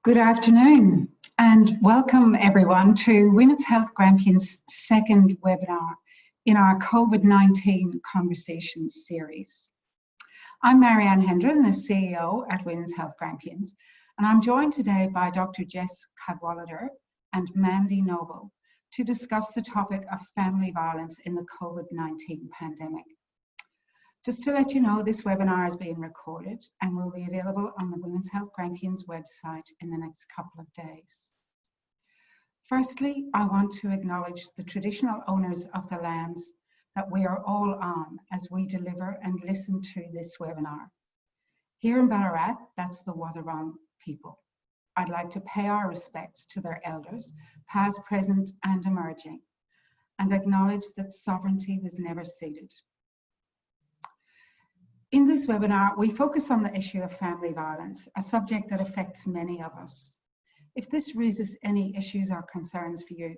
Good afternoon and welcome everyone to Women's Health Grampians' second webinar in our COVID-19 Conversations series. I'm Marianne Hendren, the CEO at Women's Health Grampians, and I'm joined today by Dr. Jess Cadwallader and Mandy Noble to discuss the topic of family violence in the COVID-19 pandemic. Just to let you know, this webinar is being recorded and will be available on the Women's Health Grampians website in the next couple of days. Firstly, I want to acknowledge the traditional owners of the lands that we are all on as we deliver and listen to this webinar. Here in Ballarat, that's the Wathaurong people. I'd like to pay our respects to their elders, past, present and emerging, and acknowledge that sovereignty was never ceded. In this webinar, we focus on the issue of family violence, a subject that affects many of us. If this raises any issues or concerns for you,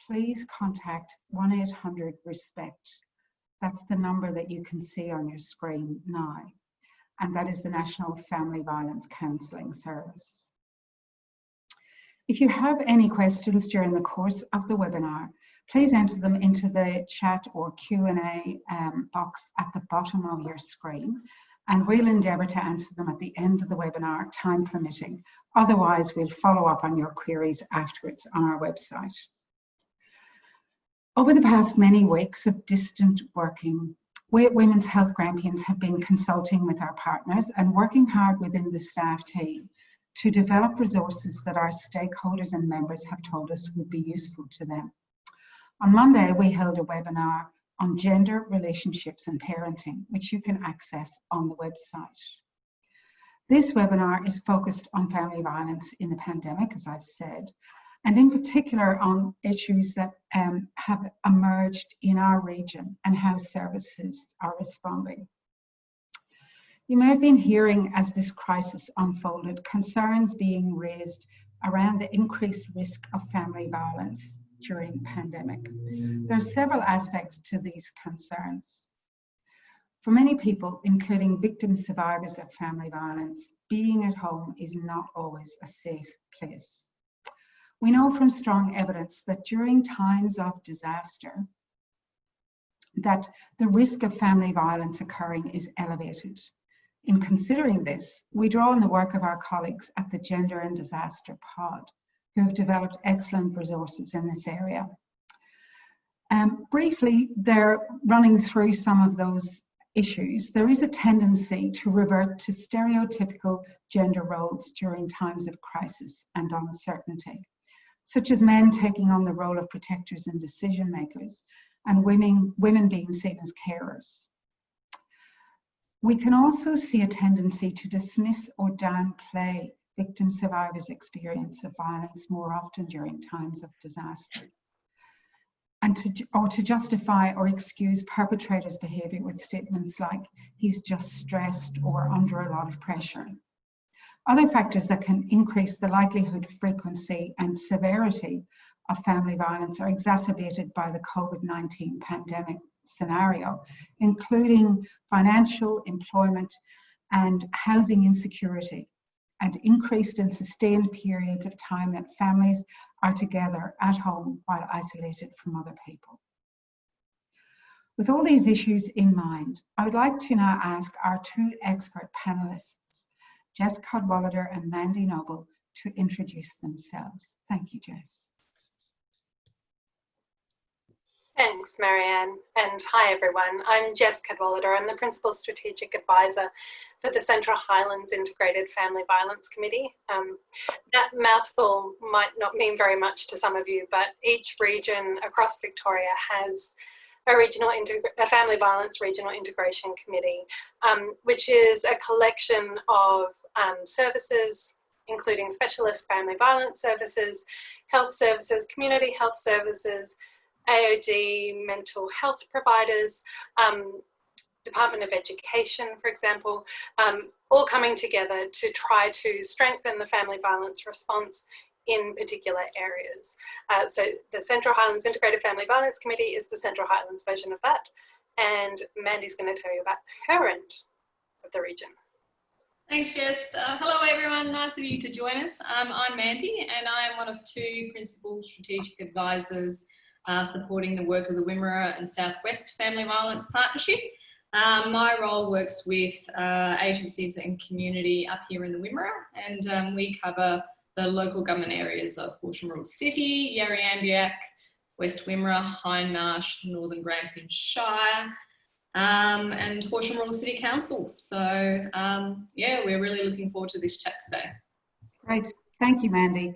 please contact 1-800-RESPECT. That's the number that you can see on your screen now, and that is the National Family Violence Counselling Service. If you have any questions during the course of the webinar, please enter them into the chat or Q&A box at the bottom of your screen, and we'll endeavour to answer them at the end of the webinar, time permitting. Otherwise, we'll follow up on your queries afterwards on our website. Over the past many weeks of distant working, we at Women's Health Grampians have been consulting with our partners and working hard within the staff team to develop resources that our stakeholders and members have told us would be useful to them. On Monday, we held a webinar on gender, relationships and parenting, which you can access on the website. This webinar is focused on family violence in the pandemic, as I've said, and in particular on issues that have emerged in our region and how services are responding. You may have been hearing, as this crisis unfolded, concerns being raised around the increased risk of family violence during the pandemic. There are several aspects to these concerns. For many people, including victim survivors of family violence, being at home is not always a safe place. We know from strong evidence that during times of disaster, that the risk of family violence occurring is elevated. In considering this, we draw on the work of our colleagues at the Gender and Disaster Pod, who have developed excellent resources in this area. Briefly, they're running through some of those issues. There is a tendency to revert to stereotypical gender roles during times of crisis and uncertainty, such as men taking on the role of protectors and decision makers, and women being seen as carers. We can also see a tendency to dismiss or downplay victim survivors' experience of violence more often during times of disaster, and to justify or excuse perpetrators' behaviour with statements like, he's just stressed or under a lot of pressure. Other factors that can increase the likelihood, frequency and severity of family violence are exacerbated by the COVID-19 pandemic scenario, including financial, employment and housing insecurity, and increased and sustained periods of time that families are together at home while isolated from other people. With all these issues in mind, I would like to now ask our two expert panelists, Jess Cadwallader and Mandy Noble, to introduce themselves. Thank you, Jess. Thanks, Marianne, and hi everyone. I'm Jess Cadwallader. I'm the Principal Strategic Advisor for the Central Highlands Integrated Family Violence Committee. That mouthful might not mean very much to some of you, but each region across Victoria has a family violence regional integration committee, which is a collection of services, including specialist family violence services, health services, community health services, AOD, mental health providers, Department of Education, for example, all coming together to try to strengthen the family violence response in particular areas. So the Central Highlands Integrated Family Violence Committee is the Central Highlands version of that, and Mandy's going to tell you about her end of the region. Thanks, Jess. Hello, everyone. Nice of you to join us. I'm Mandy, and I am one of 2 principal strategic advisors supporting the work of the Wimmera and Southwest Family Violence Partnership. My role works with agencies and community up here in the Wimmera, and we cover the local government areas of Horsham Rural City, Yarriambiack, West Wimmera, Hindmarsh, Northern Grampian Shire, and Horsham Rural City Council. So yeah, we're really looking forward to this chat today. Great, thank you, Mandy.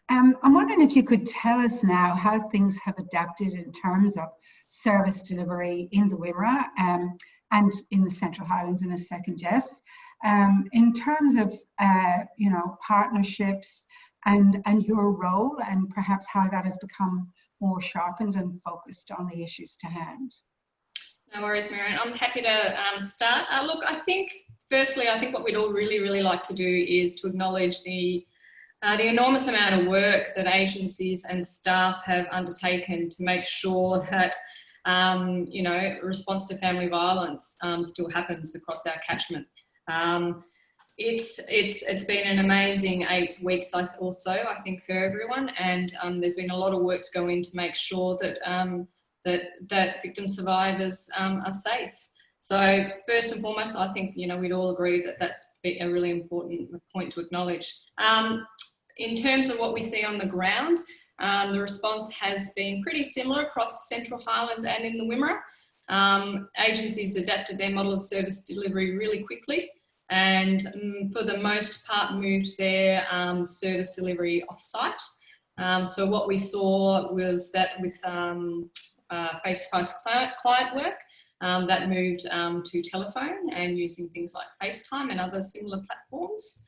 I'm wondering if you could tell us now how things have adapted in terms of service delivery in the Wimmera and in the Central Highlands in a second, Jess. In terms of you know, partnerships and your role, and perhaps how that has become more sharpened and focused on the issues to hand. No worries, Marianne. I'm happy to start. Look, I think, firstly, I think what we'd all really like to do is to acknowledge the enormous amount of work that agencies and staff have undertaken to make sure that, you know, response to family violence still happens across our catchment. It's been an amazing 8 weeks or so, I think, for everyone, and there's been a lot of work to go in to make sure that that victim survivors are safe. So first and foremost, I think, you know, we'd all agree that that's a really important point to acknowledge. In terms of what we see on the ground, the response has been pretty similar across Central Highlands and in the Wimmera. Agencies adapted their model of service delivery really quickly, and for the most part moved their service delivery off-site. So what we saw was that with face-to-face client work, that moved to telephone and using things like FaceTime and other similar platforms.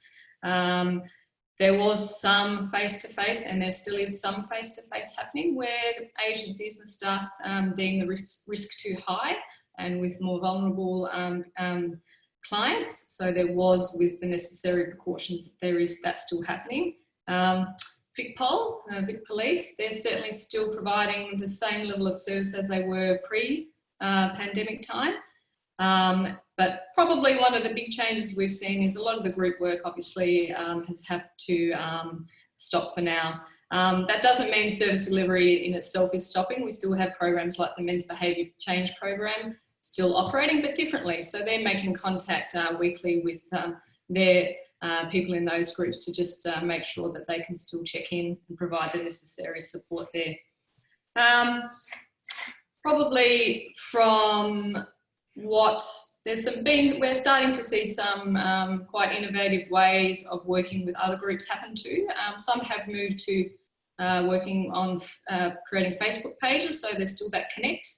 There was some face-to-face, and there still is some face-to-face happening where agencies and staff deem the risk too high and with more vulnerable clients. So there was, with the necessary precautions, that's still happening. Vic Police, they're certainly still providing the same level of service as they were pre-pandemic time. But probably one of the big changes we've seen is a lot of the group work obviously has had to stop for now. That doesn't mean service delivery in itself is stopping. We still have programs like the Men's Behaviour Change Program still operating, but differently. So they're making contact weekly with their people in those groups to just make sure that they can still check in and provide the necessary support there. Probably from what we're starting to see some quite innovative ways of working with other groups happen too. Some have moved to working on creating Facebook pages, so there's still that connect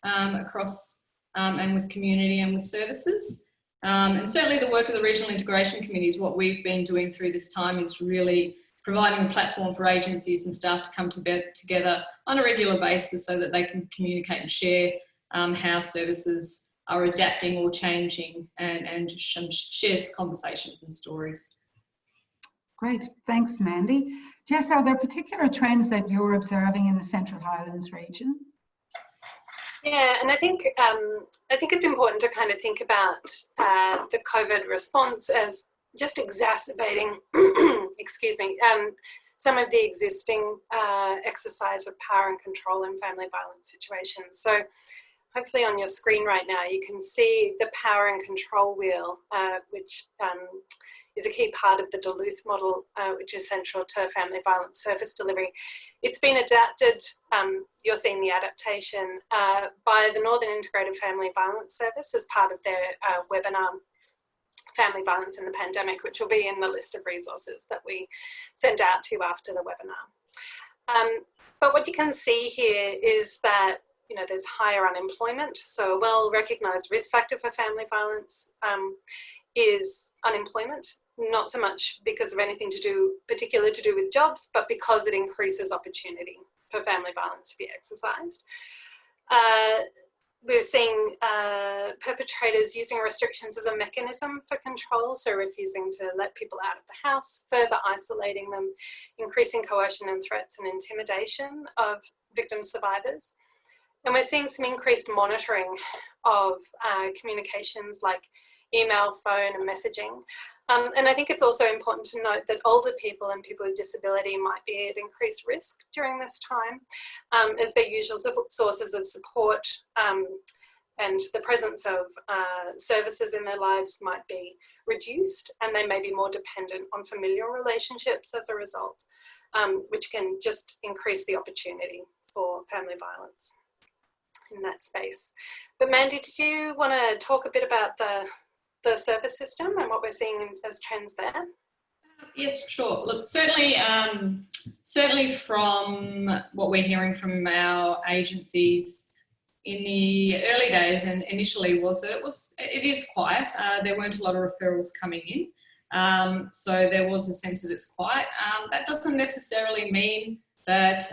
across and with community and with services. And certainly the work of the Regional Integration Committees, what we've been doing through this time is really providing a platform for agencies and staff to come together on a regular basis so that they can communicate and share how services are adapting or changing and share conversations and stories. Great, thanks, Mandy. Jess, are there particular trends that you're observing in the Central Highlands region? Yeah, and I think it's important to kind of think about the COVID response as just exacerbating, excuse me, some of the existing exercise of power and control in family violence situations. So hopefully on your screen right now, you can see the power and control wheel, which is a key part of the Duluth model, which is central to family violence service delivery. It's been adapted, you're seeing the adaptation, by the Northern Integrated Family Violence Service as part of their webinar, Family Violence in the Pandemic, which will be in the list of resources that we send out to you after the webinar. But what you can see here is that, you know, there's higher unemployment. So a well-recognised risk factor for family violence is unemployment, not so much because of anything particular to do with jobs, but because it increases opportunity for family violence to be exercised. We're seeing perpetrators using restrictions as a mechanism for control, so refusing to let people out of the house, further isolating them, increasing coercion and threats and intimidation of victim survivors. And we're seeing some increased monitoring of communications like email, phone and messaging. And I think it's also important to note that older people and people with disability might be at increased risk during this time, as their usual sources of support and the presence of services in their lives might be reduced, and they may be more dependent on familial relationships as a result, which can just increase the opportunity for family violence in that space. But Mandy, did you want to talk a bit about the service system and what we're seeing as trends there? Yes, sure. Look, certainly from what we're hearing from our agencies in the early days and initially was that it is quiet. There weren't a lot of referrals coming in. So there was a sense that it's quiet. That doesn't necessarily mean that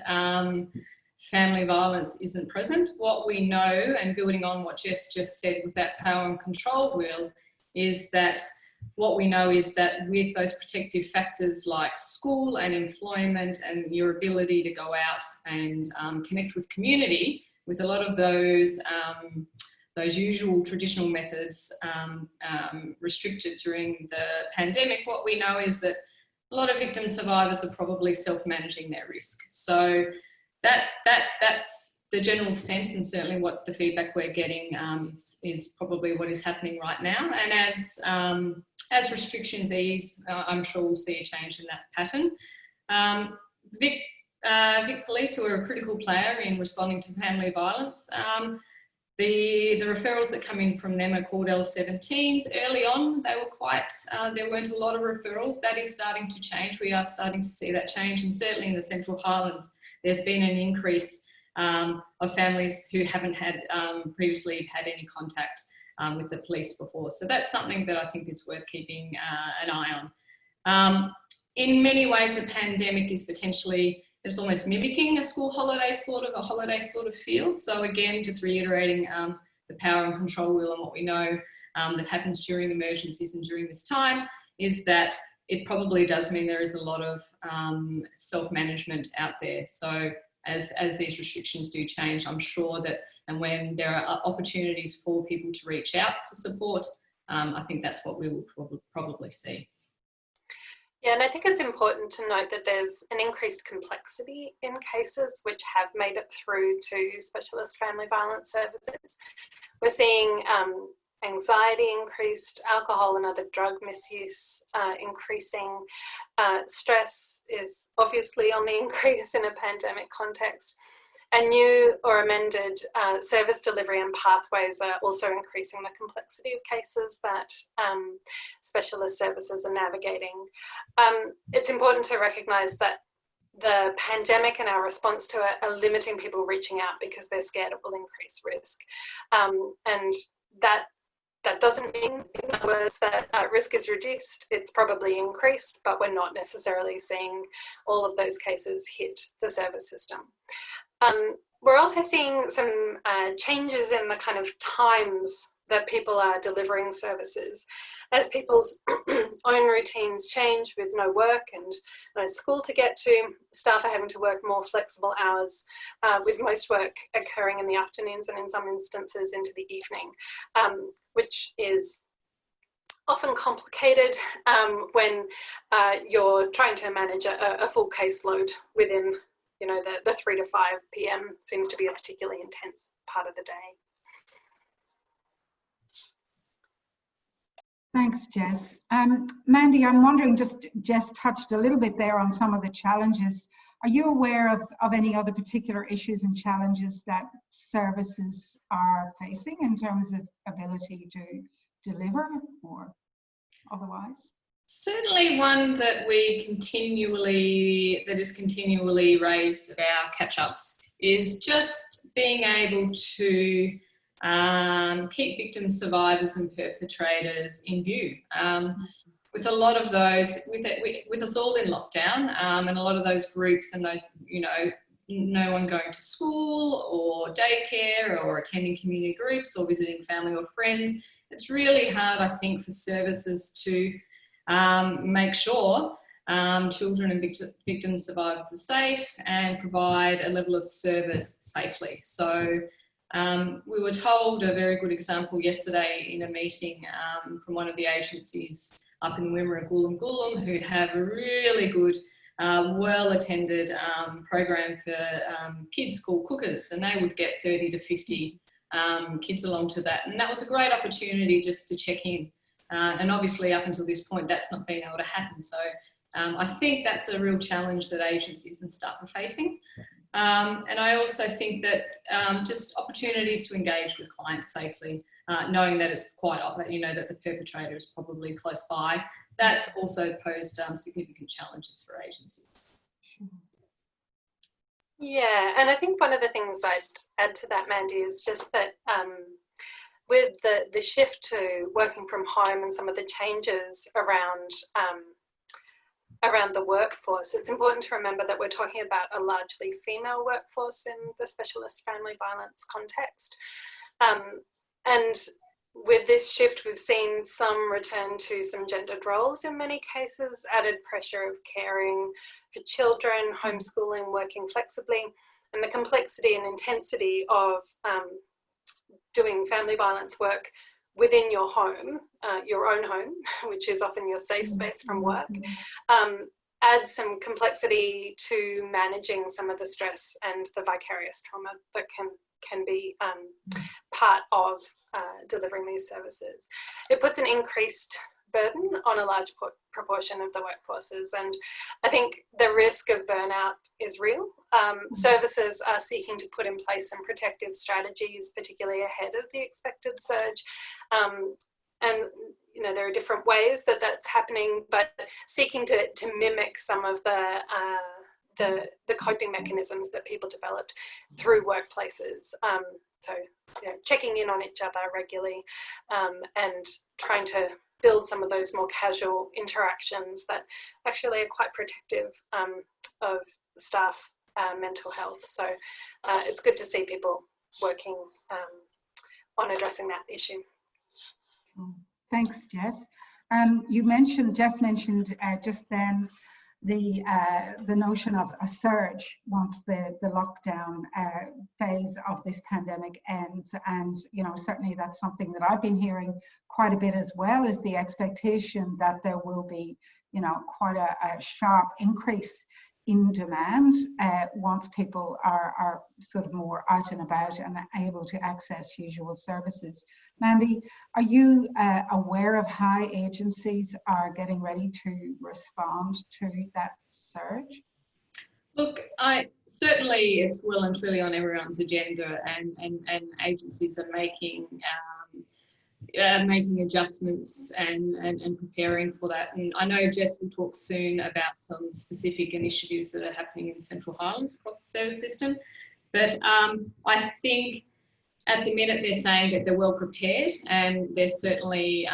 family violence isn't present. What we know, and building on what Jess just said with that power and control wheel, is that what we know is that with those protective factors like school and employment and your ability to go out and connect with community, with a lot of those usual traditional methods restricted during the pandemic, what we know is that a lot of victim survivors are probably self-managing their risk. So that's the general sense, and certainly what the feedback we're getting is probably what is happening right now. And as restrictions ease, I'm sure we'll see a change in that pattern. Vic Police, who are a critical player in responding to family violence, the referrals that come in from them are called L17s. Early on, they were quite, there weren't a lot of referrals. That is starting to change. We are starting to see that change, and certainly in the Central Highlands, there's been an increase of families who haven't had previously had any contact with the police before. So that's something that I think is worth keeping an eye on. In many ways, the pandemic is potentially, it's almost mimicking a school holiday sort of feel. So again, just reiterating the power and control wheel and what we know that happens during emergencies and during this time is that it probably does mean there is a lot of self-management out there. So as these restrictions do change, I'm sure that, and when there are opportunities for people to reach out for support, I think that's what we will probably see. Yeah, and I think it's important to note that there's an increased complexity in cases which have made it through to specialist family violence services. We're seeing anxiety increased, alcohol and other drug misuse increasing. Stress is obviously on the increase in a pandemic context. And new or amended service delivery and pathways are also increasing the complexity of cases that specialist services are navigating. It's important to recognise that the pandemic and our response to it are limiting people reaching out because they're scared it will increase risk. And that doesn't mean, in other words, that risk is reduced. It's probably increased, but we're not necessarily seeing all of those cases hit the service system. We're also seeing some changes in the kind of times that people are delivering services. As people's own routines change with no work and no school to get to, staff are having to work more flexible hours, with most work occurring in the afternoons and in some instances into the evening, which is often complicated when you're trying to manage a full caseload within, you know, the 3 to 5 p.m. seems to be a particularly intense part of the day. Thanks, Jess. Mandy, I'm wondering, Jess touched a little bit there on some of the challenges. Are you aware of any other particular issues and challenges that services are facing in terms of ability to deliver or otherwise? Certainly one that is continually raised at our catch-ups is just being able to keep victim survivors and perpetrators in view. With a lot of those, with us all in lockdown, and a lot of those groups and those, you know, no one going to school or daycare or attending community groups or visiting family or friends, it's really hard, I think, for services to make sure children and victim survivors are safe and provide a level of service safely. So We were told a very good example yesterday in a meeting from one of the agencies up in Wimmera, Goolum, who have a really good, well-attended program for kids called Cookers, and they would get 30 to 50 kids along to that. And that was a great opportunity just to check in. And obviously up until this point, that's not been able to happen. So I think that's a real challenge that agencies and staff are facing. And I also think that just opportunities to engage with clients safely, knowing that it's quite, that the perpetrator is probably close by, that's also posed significant challenges for agencies. Yeah, and I think one of the things I'd add to that, Mandy, is just that with the shift to working from home and some of the changes around the workforce, it's important to remember that we're talking about a largely female workforce in the specialist family violence context. And with this shift, we've seen some return to some gendered roles in many cases, added pressure of caring for children, homeschooling, working flexibly, and the complexity and intensity of doing family violence work within your home, your own home, which is often your safe space from work, adds some complexity to managing some of the stress and the vicarious trauma that can be part of delivering these services. It puts an increased burden on a large proportion of the workforces, and I think the risk of burnout is real. Services are seeking to put in place some protective strategies, particularly ahead of the expected surge, and there are different ways that that's happening, but seeking to mimic some of the coping mechanisms that people developed through workplaces. So checking in on each other regularly, and trying to build some of those more casual interactions that actually are quite protective of staff mental health. So it's good to see people working on addressing that issue. Thanks, Jess. Jess mentioned just then the notion of a surge once the lockdown phase of this pandemic ends, and certainly that's something that I've been hearing quite a bit as well, is the expectation that there will be quite a sharp increase in demand once people are sort of more out and about and able to access usual services. Mandy, are you aware of how agencies are getting ready to respond to that surge? Look, certainly it's well and truly on everyone's agenda, and agencies are making adjustments and preparing for that. And I know Jess will talk soon about some specific initiatives that are happening in Central Highlands across the service system. But I think at the minute they're saying that they're well prepared, and they're certainly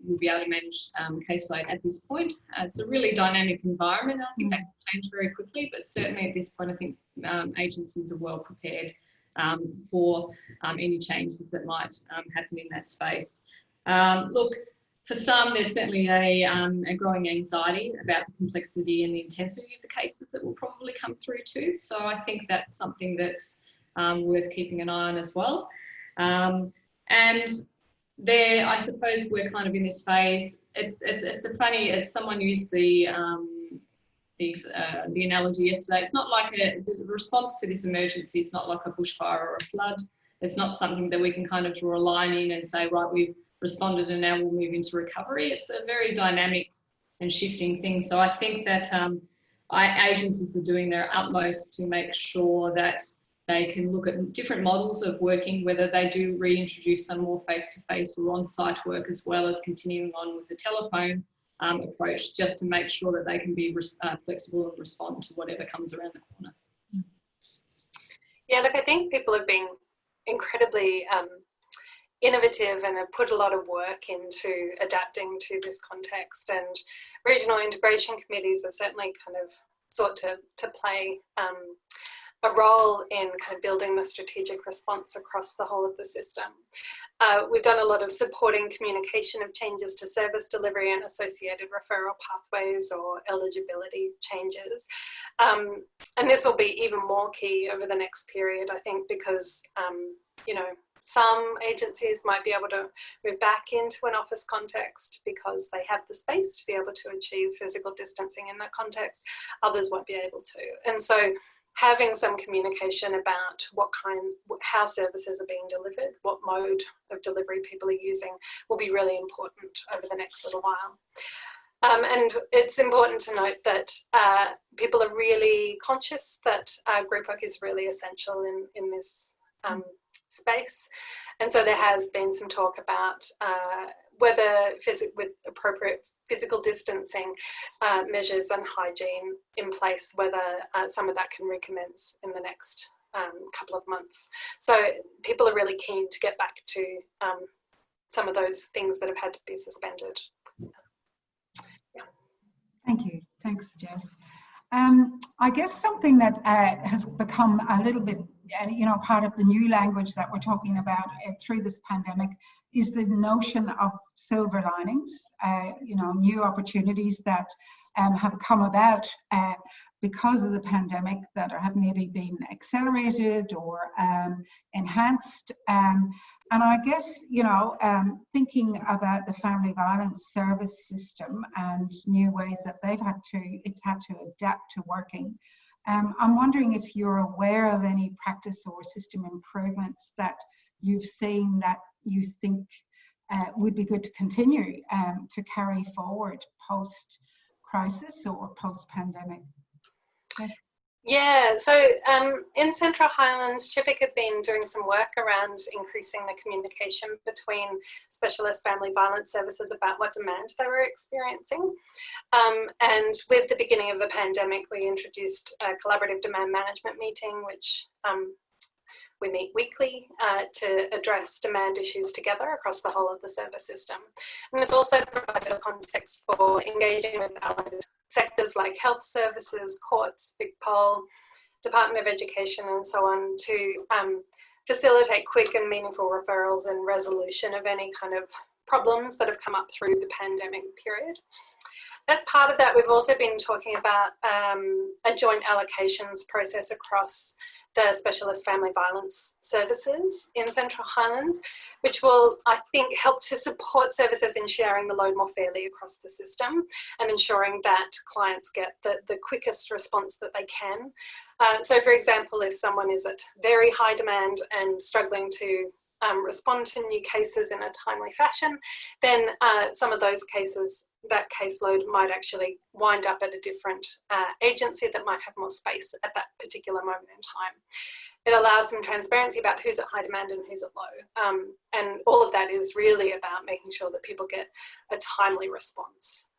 will be able to manage caseload at this point. It's a really dynamic environment. I think that can change very quickly, but certainly at this point I think agencies are well prepared for any changes that might happen in that space. Look, for some, there's certainly a growing anxiety about the complexity and the intensity of the cases that will probably come through too. So I think that's something that's worth keeping an eye on as well. And there, I suppose we're kind of in this phase. Someone used the analogy yesterday. It's not like the response to this emergency is not like a bushfire or a flood. It's not something that we can kind of draw a line in and say, right, we've responded and now we'll move into recovery. It's a very dynamic and shifting thing. So I think that agencies are doing their utmost to make sure that they can look at different models of working, whether they do reintroduce some more face-to-face or on-site work, as well as continuing on with the telephone approach, just to make sure that they can be flexible and respond to whatever comes around the corner. Yeah, look, I think people have been incredibly innovative and have put a lot of work into adapting to this context, and regional integration committees have certainly kind of sought to play a role in kind of building the strategic response across the whole of the system. We've done a lot of supporting communication of changes to service delivery and associated referral pathways or eligibility changes. And this will be even more key over the next period, I think, because, you know, some agencies might be able to move back into an office context because they have the space to be able to achieve physical distancing in that context. Others won't be able to. And so having some communication about how services are being delivered, what mode of delivery people are using will be really important over the next little while. And it's important to note that people are really conscious that group work is really essential in this space. And so there has been some talk about whether with appropriate physical distancing measures and hygiene in place, whether some of that can recommence in the next couple of months. So people are really keen to get back to some of those things that have had to be suspended. Yeah. Thank you. Thanks, Jess. I guess something that has become a little bit, you know, part of the new language that we're talking about through this pandemic is the notion of silver linings, you know, new opportunities that have come about because of the pandemic that have maybe been accelerated or enhanced. And I guess, you know, thinking about the family violence service system and new ways that it's had to adapt to working. I'm wondering if you're aware of any practice or system improvements that you've seen that you think would be good to continue to carry forward post-crisis or post-pandemic. Okay. Yeah, so in Central Highlands, CHPIC had been doing some work around increasing the communication between specialist family violence services about what demand they were experiencing. And with the beginning of the pandemic, we introduced a collaborative demand management meeting, which we meet weekly to address demand issues together across the whole of the service system. And it's also provided a context for engaging with allied sectors like health services, courts, Big Pole, Department of Education and so on to facilitate quick and meaningful referrals and resolution of any kind of problems that have come up through the pandemic period. As part of that, we've also been talking about a joint allocations process across the specialist family violence services in Central Highlands, which will, I think, help to support services in sharing the load more fairly across the system and ensuring that clients get the quickest response that they can. So, for example, if someone is at very high demand and struggling to respond to new cases in a timely fashion, then some of those cases, that caseload might actually wind up at a different agency that might have more space at that particular moment in time. It allows some transparency about who's at high demand and who's at low. And all of that is really about making sure that people get a timely response.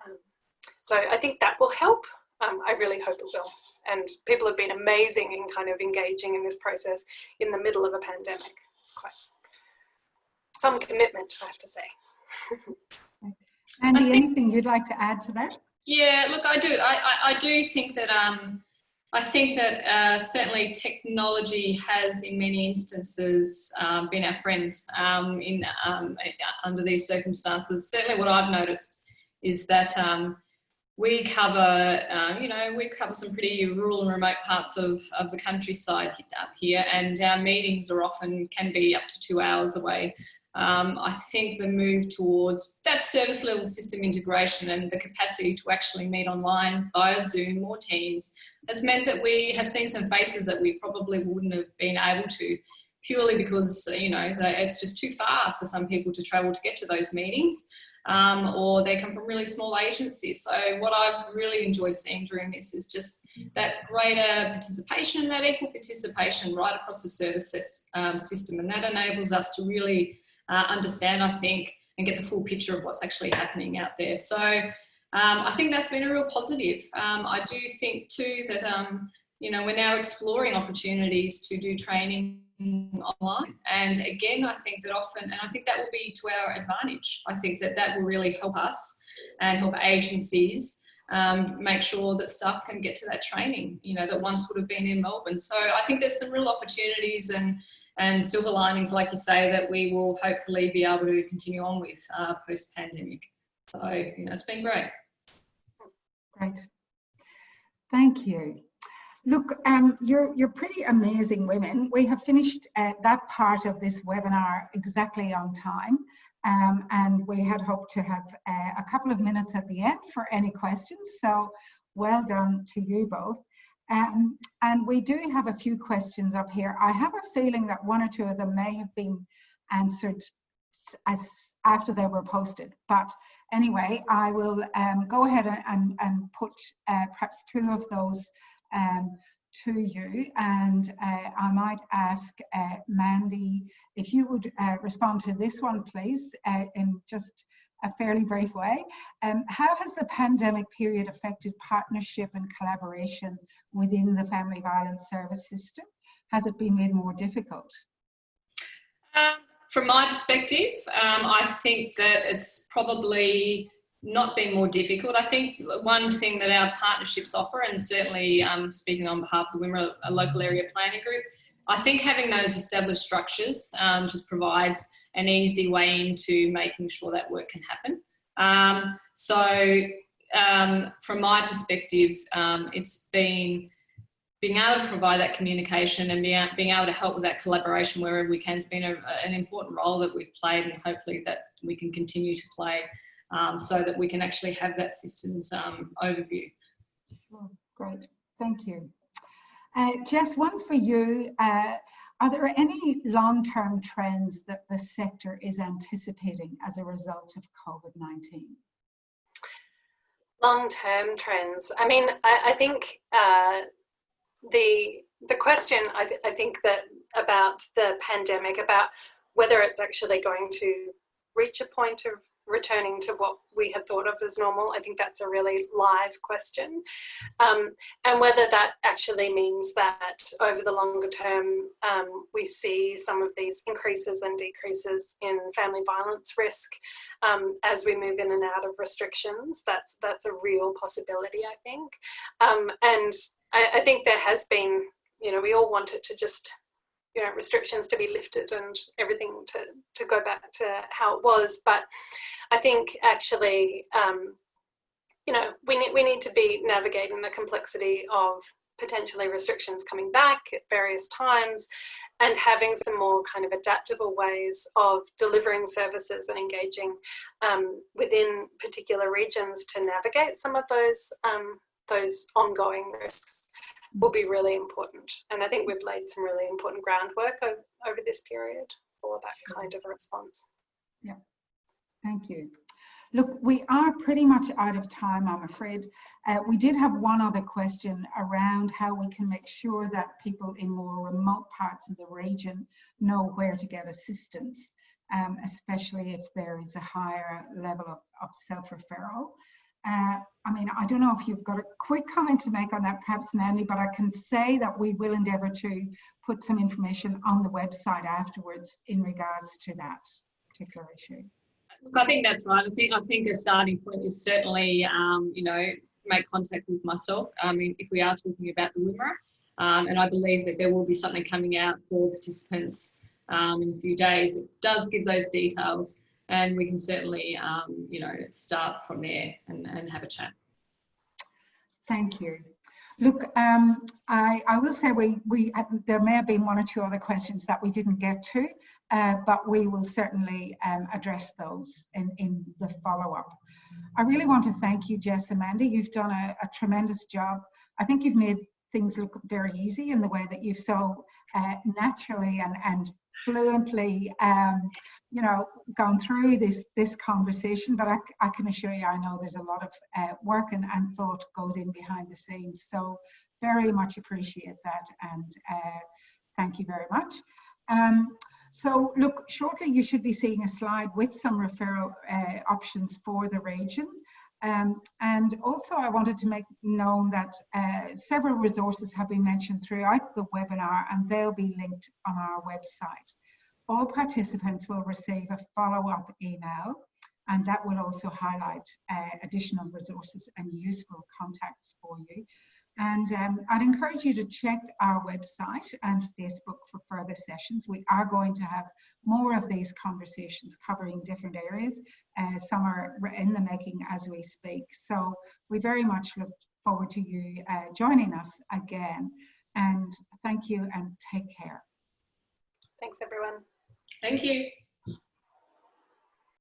So I think that will help. I really hope it will. And people have been amazing in kind of engaging in this process in the middle of a pandemic. It's quite some commitment, I have to say. Andy, anything you'd like to add to that? Yeah, look, I do. I do think that certainly technology has, in many instances, been our friend under these circumstances. Certainly, what I've noticed is that we cover, we cover some pretty rural and remote parts of the countryside up here, and our meetings can be up to 2 hours away. I think the move towards that service level system integration and the capacity to actually meet online via Zoom or Teams has meant that we have seen some faces that we probably wouldn't have been able to, purely because, it's just too far for some people to travel to get to those meetings, or they come from really small agencies. So what I've really enjoyed seeing during this is just that greater participation and that equal participation right across the service system, and that enables us to really understand, I think, and get the full picture of what's actually happening out there. So I think that's been a real positive. I do think too that, we're now exploring opportunities to do training online. And again, I think that often, and I think that will be to our advantage. I think that will really help us and help agencies make sure that staff can get to that training, you know, that once would have been in Melbourne. So I think there's some real opportunities and silver linings, like you say, that we will hopefully be able to continue on with post-pandemic. So, you know, it's been great. Great. Thank you. Look, you're pretty amazing women. We have finished that part of this webinar exactly on time. And we had hoped to have a couple of minutes at the end for any questions. So well done to you both. And we do have a few questions up here. I have a feeling that one or two of them may have been answered after they were posted. But anyway, I will go ahead and put perhaps two of those to you, and I might ask Mandy if you would respond to this one, please, in just a fairly brief way. How has the pandemic period affected partnership and collaboration within the family violence service system? Has it been made more difficult? From my perspective, I think that it's probably not been more difficult. I think one thing that our partnerships offer, and certainly speaking on behalf of the Wimmera local area planning group, I think having those established structures just provides an easy way into making sure that work can happen. From my perspective, it's been being able to provide that communication and being able to help with that collaboration wherever we can has been an important role that we've played, and hopefully that we can continue to play so that we can actually have that systems overview. Sure. Great, thank you. Jess, one for you. Are there any long-term trends that the sector is anticipating as a result of COVID-19? Long-term trends. I mean, I think the question, I think that about the pandemic, about whether it's actually going to reach a point of returning to what we had thought of as normal, I think that's a really live question. And whether that actually means that over the longer term, we see some of these increases and decreases in family violence risk as we move in and out of restrictions, that's a real possibility, I think. And I think there has been, you know, we all want it to just, you know, restrictions to be lifted and everything to go back to how it was. But I think actually, you know, we need to be navigating the complexity of potentially restrictions coming back at various times and having some more kind of adaptable ways of delivering services and engaging within particular regions to navigate some of those ongoing risks will be really important. And I think we've laid some really important groundwork over this period for that kind of a response. Yeah, thank you. Look, we are pretty much out of time, I'm afraid. We did have one other question around how we can make sure that people in more remote parts of the region know where to get assistance, especially if there is a higher level of self-referral. I mean, I don't know if you've got a quick comment to make on that, perhaps, Mandy, but I can say that we will endeavour to put some information on the website afterwards in regards to that particular issue. Look, I think that's right. I think a starting point is certainly, you know, make contact with myself. I mean, if we are talking about the Wimmera, and I believe that there will be something coming out for participants in a few days. It does give those details. And we can certainly, you know, start from there and have a chat. Thank you. Look, I will say there may have been one or two other questions that we didn't get to, but we will certainly address those in the follow-up. I really want to thank you, Jess and Mandy. You've done a tremendous job. I think you've made things look very easy in the way that you've so naturally and fluently you know, gone through this conversation, but I can assure you, I know there's a lot of work and thought goes in behind the scenes. So very much appreciate that, and thank you very much. So look, shortly you should be seeing a slide with some referral options for the region. And also I wanted to make known that several resources have been mentioned throughout the webinar, and they'll be linked on our website. All participants will receive a follow-up email, and that will also highlight additional resources and useful contacts for you. And I'd encourage you to check our website and Facebook for further sessions. We are going to have more of these conversations covering different areas. Some are in the making as we speak. So we very much look forward to you joining us again. And thank you and take care. Thanks, everyone. Thank you.